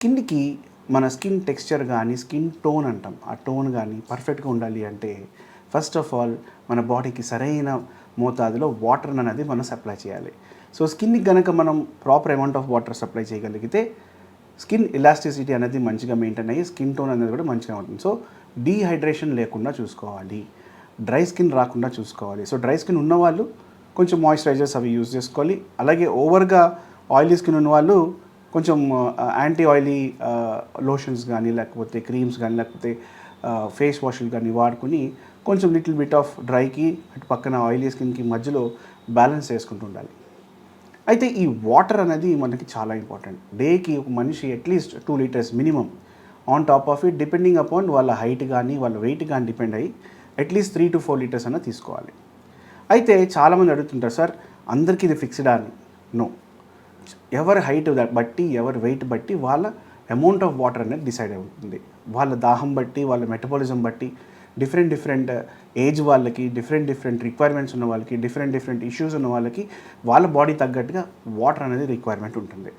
స్కిన్‌కి మన skin texture గానీ, స్కిన్ టోన్ అంటాం. ఆ టోన్ గానీ పర్ఫెక్ట్‌గా ఉండాలి అంటే ఫస్ట్ ఆఫ్ ఆల్ మన బాడీకి సరైన మోతాదులో వాటర్ అనేది మనం సప్లై చేయాలి. సో, స్కిన్‌కి గనక మనం proper amount of water supply చేయగలిగితే స్కిన్ ఎలాస్టిసిటీ అనేది మంచిగా మెయింటైన్ అయ్యి స్కిన్ టోన్ అనేది కూడా మంచిగా ఉంటుంది. సో, డీహైడ్రేషన్ లేకుండా చూసుకోవాలి. డ్రై స్కిన్ రాకుండా చూసుకోవాలి. సో, డ్రై స్కిన్ ఉన్నవాళ్ళు కొంచెం మాయిశ్చరైజర్స్ అవి యూజ్ చేసుకోవాలి. అలాగే ఓవర్‌గా ఆయిలీ స్కిన్ ఉన్నవాళ్ళు కొంచెం యాంటీ ఆయిలీ లోషన్స్ గానీ, లేకపోతే క్రీమ్స్ గానీ, లేకపోతే ఫేస్ వాష్‌లు గానీ వాడుకొని కొంచెం లిటిల్ బిట్ ఆఫ్ డ్రైకి అటు పక్కన ఆయిలీ స్కిన్‌కి మధ్యలో బ్యాలెన్స్ చేసుకుంటూ ఉండాలి. అయితే ఈ వాటర్ అనేది మనకి చాలా ఇంపార్టెంట్. డేకి ఒక మనిషి at least 2 litres minimum. On top of it depending upon వాళ్ళ హైట్ గానీ, వాళ్ళ వెయిట్ గానీ డిపెండ్ అయ్యి అట్‌లీస్ట్ 3-4 లీటర్స్ అన్నా తీసుకోవాలి. అయితే చాలామంది అడుగుతుంటారు, సార్ అందరికీ ఇది ఫిక్స్‌డా అని. నో. ఎవరి హైట్ బట్టి, ఎవరి వెయిట్ బట్టి వాళ్ళ అమౌంట్ ఆఫ్ వాటర్ అనేది డిసైడ్ అవుతుంది. వాళ్ళ దాహం బట్టి, వాళ్ళ మెటబాలిజం బట్టి డిఫరెంట్ ఏజ్ వాళ్ళకి, డిఫరెంట్ రిక్వైర్మెంట్స్ ఉన్న వాళ్ళకి, డిఫరెంట్ ఇష్యూస్ ఉన్న వాళ్ళకి వాళ్ళ బాడీ తగ్గట్టుగా వాటర్ అనేది రిక్వైర్మెంట్ ఉంటుంది.